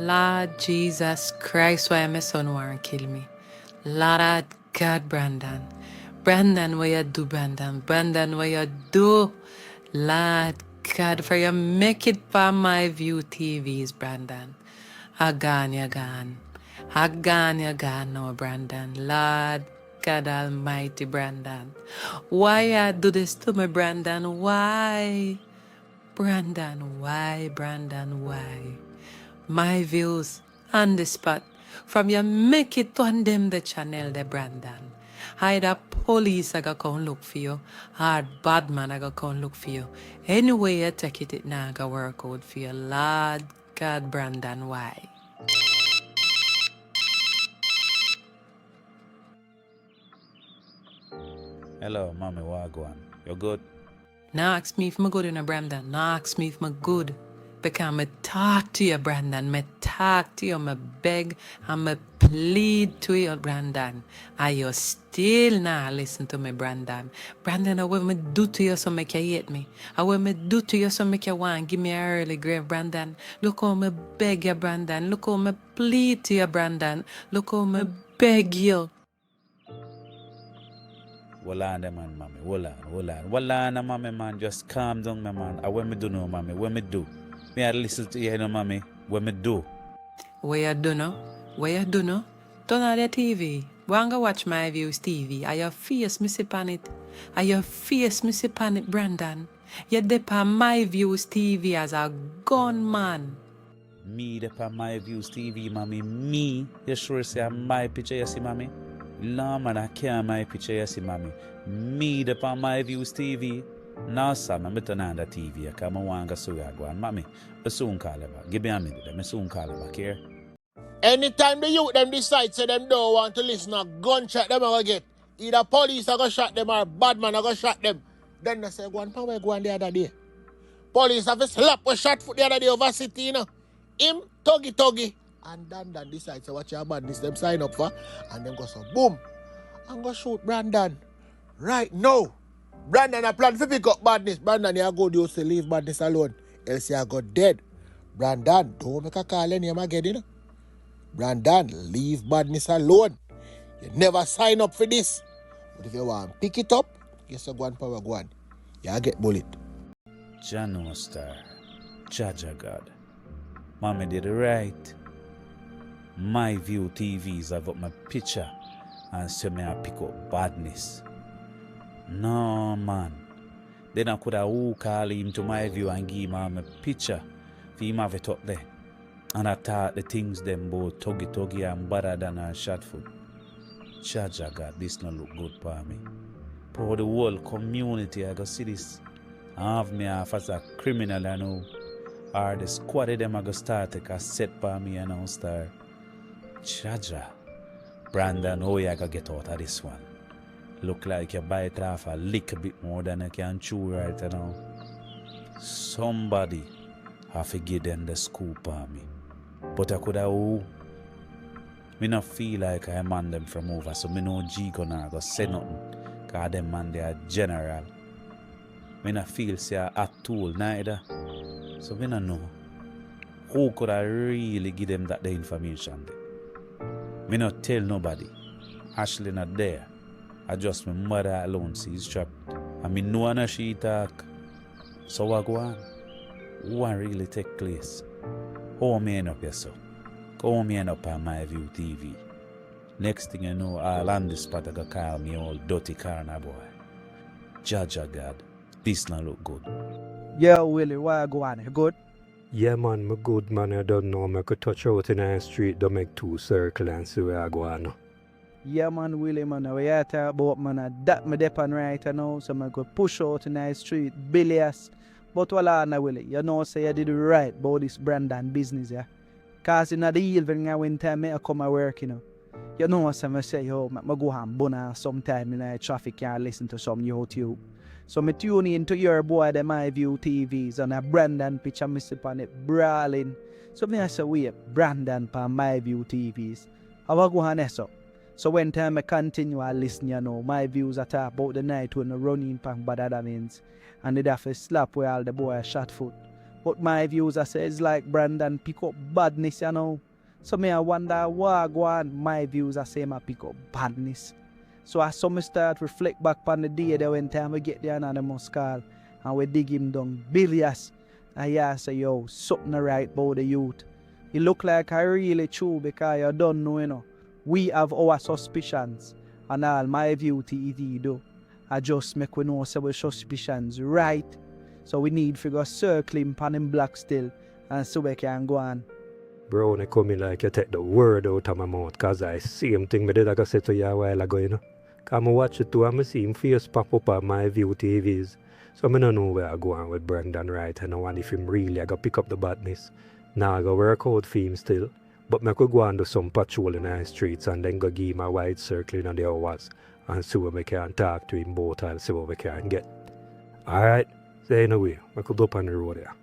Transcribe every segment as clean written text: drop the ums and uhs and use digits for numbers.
Lord Jesus Christ, why my son want to kill me? Lord God, Brandon. Brandon, what you do, Brandon? Brandon, what you do? Lord God, for you make it for my view TVs, Brandon. I gone, you gone. I gone, you gone now, Brandon. Lord God Almighty, Brandon. Why you do this to me, Brandon? Why? Brandon, why, Brandon, why? My views on the spot. From you make it to them the channel, the Brandon. Either police I go come look for you, or bad man I go come look for you. Anyway you take it now go work out for you. Lord God, Brandon, why? Hello, mommy, wagwan. You good? Now ask me if I'm good in a Brandon. Now ask me if I'm good. Because I talk to you, Brandon. I talk to you. I beg and I plead to you, Brandon. And you still not listen to me, Brandon. Brandon, what me do to you so make you hate me? What me do to you so make you want give me an early grave, Brandon? Look how me beg you, Brandon. Look how me plead to you, Brandon. Look how me beg you. Hold on, man, mommy. Hold on, mommy, man. Just calm down, my man. What me do now, mommy? What me do? Me I listen to you, mommy. What me do? What you do now? What you do now? Turn on the TV. Go and go watch my views TV. Are your face me sip on it? Are your face me sip on it, Brandon? You dip on my views TV as a gunman. Me the on my views TV, mommy. Me? You sure say my picture you see, mommy? No, man, I can't my picture you see, mommy. Me the on my views TV. No, sir, I'm turn on the TV. I come and go so go on, mommy. I soon call her back. Give me a minute. I soon call her back here. Anytime the youth them decide say them don't want to listen, a gunshot them are get. Either police are gonna shot them or bad man are gonna shot them. Then they say, go on the other day. Police have a slap a shot foot the other day over city, you know. Him, tuggy. And Dan decide, so what your badness them sign up for. And then go so, boom. And go shoot Brandon. Right now. Brandon a plan to pick up badness. Brandon, you go do to leave badness alone. Else you go dead. Brandon, don't make a call any him again, you know. Brandon, leave badness alone. You never sign up for this. But if you want to pick it up, guess you go on power go on. You get bullet. Jano Star, Jaja God. Mommy did it right. My view TVs have got my picture and say me I pick up badness. No man. Then I could have who call him to my view and give him a picture for him have it up there. And I thought the things them both tuggy and better than a shot foot. Jaja God, this not look good for me. For the whole community I go see this. I have me off as a criminal I know. Or the squad of them I go start take a set for me and now start. Jaja. Brandon, how you go get out of this one? Look like you bite off a little bit more than you can chew right now. Somebody have to give them the scoop on me. But I could have me not feel like I man them from over, so me no G gonna go say nothing. Cause them man they are general. Me not feel say a tool neither. So me not know. Who could I really give them that the information there? Me not tell nobody. Ashley not there. I just my mother alone sees trapped. And me know and she talk. So what go on? What really take place? How me end up here so? How me end up on my view TV? Next thing you know, all on this spot I go call me old dirty corner boy. Jaja God, this not look good. Yeah, Willie, why go on? You good? Yeah, man, me good, man. I don't know. I could touch out in the street, don't make two circles and see where I go on. Yeah, man, Willie, man. We are talking about, man, that me dep on right now, so I go push out in the street, billions. But what I know, Willie, you know, say you did it right about this Brandon business, yeah? Because in the evening, when time I come to work, you know. You know what I say, yo, I go and bun sometime in the traffic and listen to some YouTube. So I tune in to your boy, the My View TVs, and a Brandon picture, I see on it brawling. So I say, wait, Brandon pa My View TVs. I will go on so. So when time I continue to listen, you know, my views are talk about the night when I run in pan bad means. And they have a slap where all the boys shot foot. But my views I say it's like Brandon pick up badness, you know. So me I wonder what go on. My views I say I pick up badness. So as some start reflect back on the day that when time we get the anonymous call and we dig him down bilious. And yeah say yo, something right about the youth. It look like I really true because you don't know, you know. We have our suspicions and all my view TV do. I just make we know say our suspicions right. So we need to go circle him pan him black still and so we can go on. Bro, they come in like you take the word out of my mouth, cause I same thing me did like I said to you a while ago, you know. Cause I watch it too and I see him face pop up on my view TVs. So I don't know where I go on with Brandon right and I want if him really I go pick up the badness. Now I go work out for him still. But I could go and do some patrol in the streets and then go give him a wide circle in the hours and see what we can talk to him both and see what we can get. Alright? So anyway, I could up on the road there.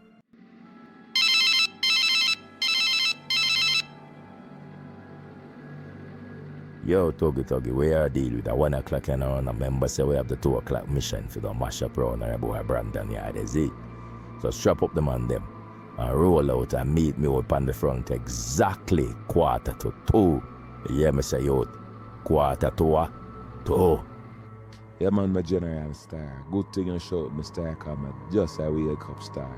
Yo, Tuggy, we are deal with the 1 o'clock and I remember say we have the 2 o'clock mission for the mash up round our boy Brandon yard, is it? So strap up the man them and roll out and meet me up on the front exactly 1:45. You hear me say yo, 1:45. Yeah man, my general star. Good thing you shout me star come just a wake up star.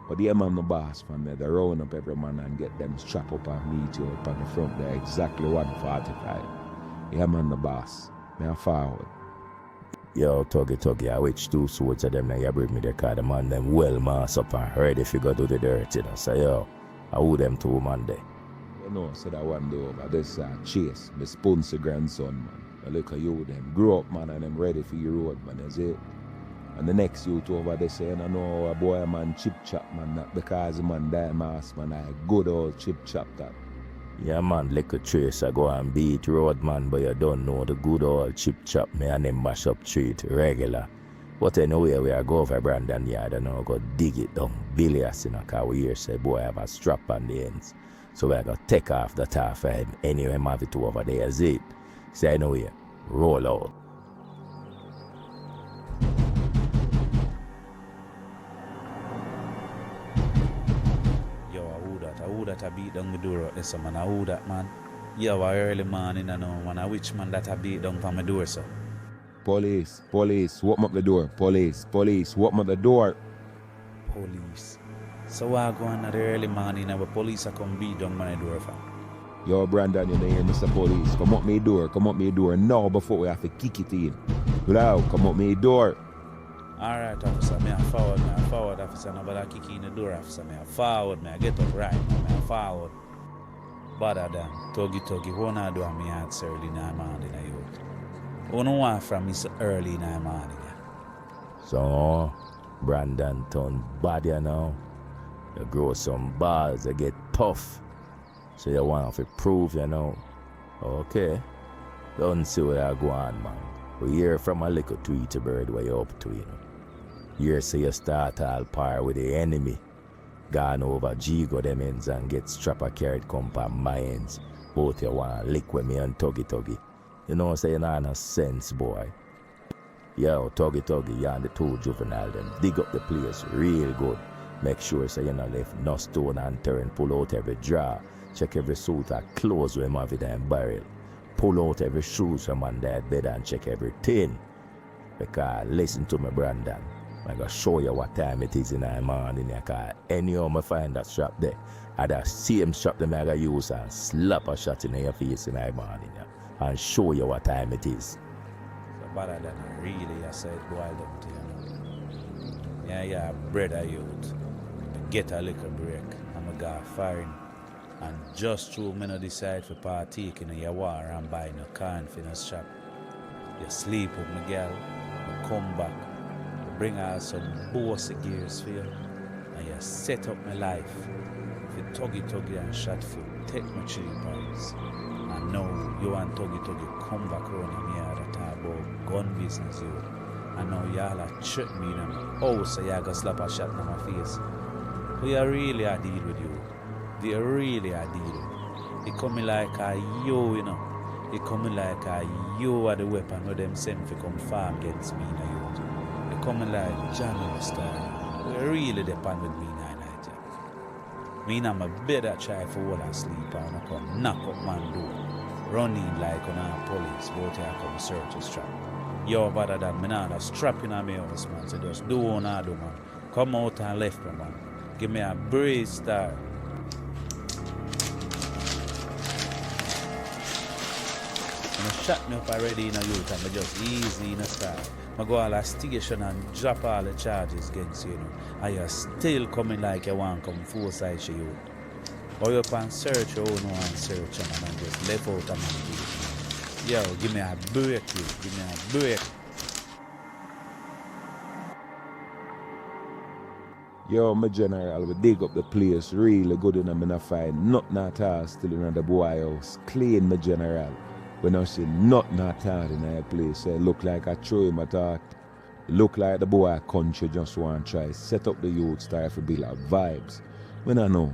But yeah man, my boss man there, they round up every man and get them strap up and meet you up on the front there exactly 1:45. Yeah man, the boss. Me a forward. Yo, Tuggy, I which 2 swords of them now you bring me the car, the man them well mass up and ready if you go do the dirt, you know. So yo, I owe them 2 man there. You know, so that one day over, this Chase, my sponsor grandson man. I look at you them, grow up man and them ready for your road man, is it? And the next youth over there saying, I know a boy man chip chop man, not because the man die mass man, I good old chip chop that. Yeah man, little trace I go and beat road man, but you don't know the good old chip chop me and them mash up street regular. But anyway, we are go over Brandon yard and now go dig it down bilious, you know, cause we hear say boy have a strap on the ends. So we are going to take off the top for him. Anyway, I have it over there, is it? So anyway, roll out. Yo, who that I beat down the door out there, so man, who that man? Yo, early morning, I know, man, which man that I beat down from my door, so? Police, open up the door. Police, open up the door. Police. So I go on at the early morning and the police are come beat down my door for. Yo, Brandon, you know here, Mr. Police. Come up my door now before we have to kick it in. Loud, come up my door. Alright, officer, me a forward, officer. Nobody kick in the door, officer. Me a forward, me a get up right, me a forward. Better than Tuggy, what I do me heart early in the morning, youth. What do want from me so early in the morning? So, Brandon turn bad you now. You grow some balls, you get tough. So you want to prove, you know. Okay. Don't see what I go on, man. We hear from a little Tweety bird where you up to, you know. Here say you start all par with the enemy. Gone over Jigo them ends and get strapper carried come on my ends. Both you want to lick with me and Tuggy. You know what I'm saying? I no sense, boy. Yo, Tuggy, you and the 2 juvenile them. Dig up the place real good. Make sure so you not left no stone and turn. Pull out every drawer. Check every suit and clothes where man with them barrel. Pull out every shoes from man that bed and check everything. Because listen to me, Brandon. I'm going to show you what time it is in the morning. Because anyhow I find that strap there, I that same strap that I going to use and slap a shot in your face in the morning. And show you what time it is. So better than I really, I said, boil them to you know. Yeah, brother youth. Get a little break. I'm a guy firing. And just through me no decide for partake in your war and buy no corn for no shop. You sleep with my girl, you come back, you bring her some bossy gears for you, and you set up my life. If you Tuggy and Sh00t-Out, take my chili pies. And now you and Tuggy come back around in here and talk about gun business you. And now y'all are trick me in my house so y'all go slap a shot in my face. We are really a deal with you. They really are deal. They coming like a you know. They coming like a you are the weapon where them send to come farm against me now. They coming like Johnny Star. We really depend with me now. Me in my bed I try for all I sleep and I come knock up man door. Running like on our police, go to come search a strap. Yo, better than me now, a strap in my house, man. So just do what I do, man. Come out and left me, man. Give me a breeze star. And shut me up already in a youth and I just easy in a start. I go all a station and drop all the charges against you, and you're still coming like you want to come full size you youth. Or you can search your own one search and just left out a man. Yo, give me a break, you. Give me a break. Yo, my general, we dig up the place really good and I'm gonna find nothing at all still in the boy house. Clean, my general. When I see nothing at all in that place, it look like I throw him at all. It look like the boy country just want to try set up the youth start to build up vibes. When I know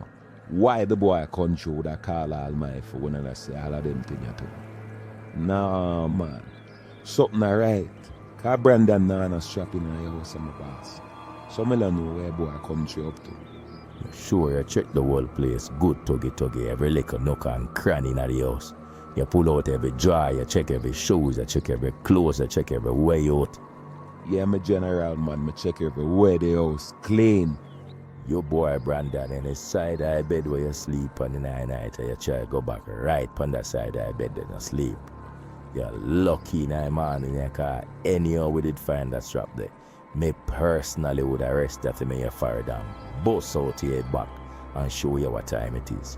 why the boy country would I call all my for when I say all of them things at all. Nah, man. Something alright. Cause Brandon now no strap in the house of my boss. So I don't know where boy country up to. Sure, you check the whole place. Good tuggy, every little nook and cranny in the house. You pull out every drawer, you check every shoes, you check every clothes, you check every way out. Yeah, my general man, I check everywhere the house clean. Your boy Brandon in his side of the bed where you sleep on the night and you try to go back right on that side of the bed and you sleep. You're lucky in the morning you car anyhow we did find that strap there. Me personally would arrest that to me your fire down, bust out your head back and show you what time it is.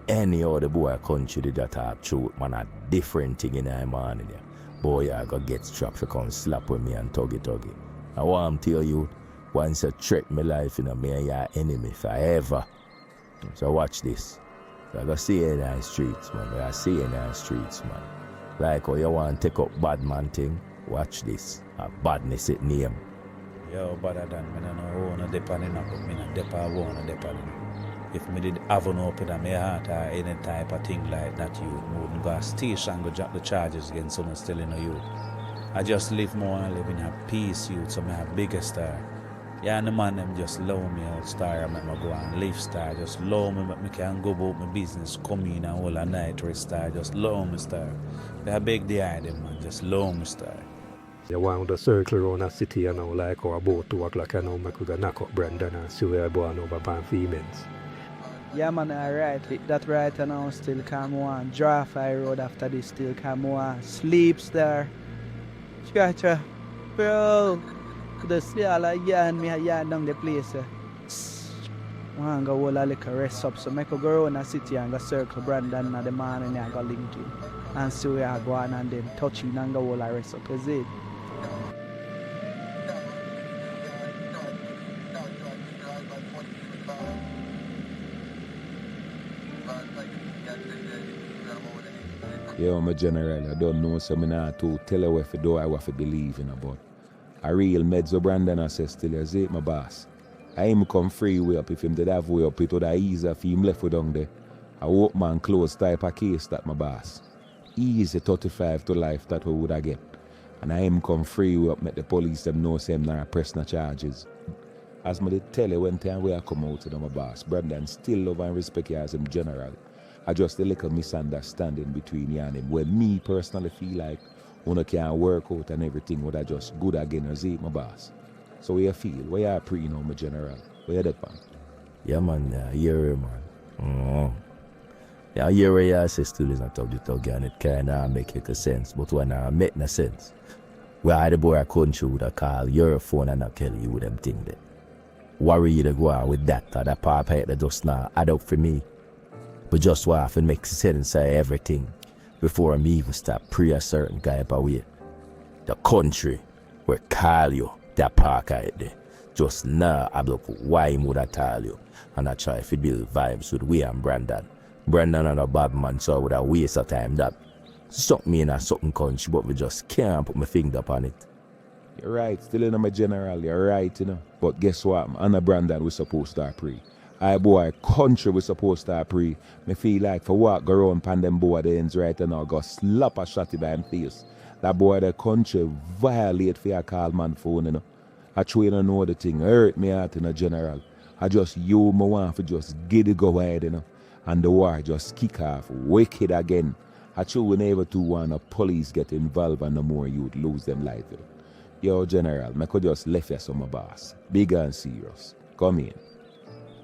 Anyhow the boy country did that talk truth, man, a different thing in the morning. Yeah. Boy, I go get strapped to come slap with me and tuggy. I want to tell you, once you threat my life, you know, me and your enemy forever. So watch this. I go see you in the streets, man. I see you in the streets, man. Like how you want to take up bad man thing, watch this. A badness it name. Yo, better than me no know no depend on but me no depend on depend. If me did have an open in my heart or any type of thing like that, you wouldn't go station and go drop the charges against someone still in a youth. I just live more and live in a peace youth, so me have bigger star. Yeah, and the man them just love me out star and make me go and live star. Just love me, make me can go about my business, come in and all a night rest star. Just love me star. They are big the them man, just love me star. You want to circle around a city you know, like or about 2 o'clock you know, make we go knock up Brandon and see where born over by females. Yeah man, alright, that right now still come on. Draw fire road after this still come on. Sleeps there. Cha. Bro. The see all a yarn me a yarn down the place. I go hold a little rest up. So make a go around the city and go circle Brandon and the man and I go link him. And see where I go on and then touch him and go hold a rest up. Is it? Yo, my general, I don't know, so I not to tell you what to do or what to believe in about. A real meds of Brandon I say still is it, my boss. I him come free way up. If him did have way up, it would have easy if him left with down there. A work man close type of case that my boss. Easy 35 to life that we would have get. And I him come free way up, make the police them know say him not press no charges. As me did tell you when time we come out to my boss, Brandon still love and respect you as him general. I just a little misunderstanding between you and him. When me personally feel like one can work out and everything would have just good again as it, my boss. So where you feel? Where you pre now, my general? Where you that man? Yeah man, I hear you man. Yeah, I hear what you say still is not tuggy and it kinda make a sense, but when I make no sense. Where the boy a country would have call your phone and not tell you with them thing there. Worry you to go out with that or that pop that just not add up for me. But just what if it makes sense of everything before me even start pray a certain type of way. The country will call you that park out there. Just now I look why he would have tell you. And I try to build vibes with we and Brandon. Brandon and a bad man, so I would have waste of time that suck me in a certain country, but we just can't put my finger upon it. You're right, still in my general, you're right, you know. But guess what? Anna Brandon we supposed to pray. I boy, country we supposed to pray. Me feel like for what go around pan them boy the ends right now, go slap a shot by him face. That boy the country violate for your call man phone, you know. I try to know the thing, hurt me out in a general. I just you me want to just get it go ahead, you know. And the war just kick off wicked again. I true we never too want the police get involved and the more youth lose them life. You know. Yo, General, I could just left you some boss. Big and serious. Come in.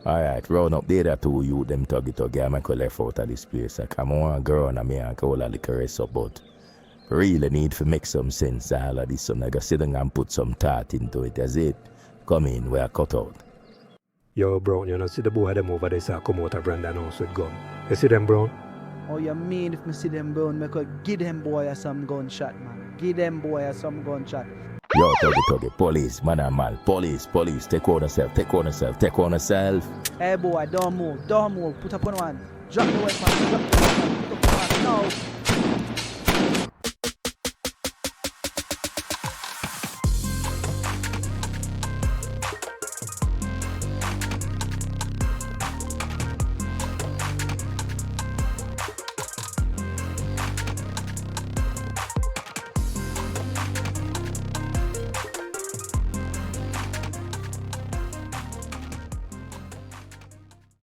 Alright, round up there two you them tuggy I could left out of this place. I come on girl and me and call a little rest up, but really need to make some sense all of this. So I gotta sit down and put some thought into it. That's it. Come in, we are cut out. Yo, Brown, you know, see the boy them over there say come out of Brandon house with gun. You see them, Brown? Oh, you mean if me see them Brown, me could give them boy some gunshot, man. Give them boy some gunshot. Yo, tuggy, police, man and man, police, take on yourself. Hey boy, don't move, put up on one. Drop the weapon, put up on one now.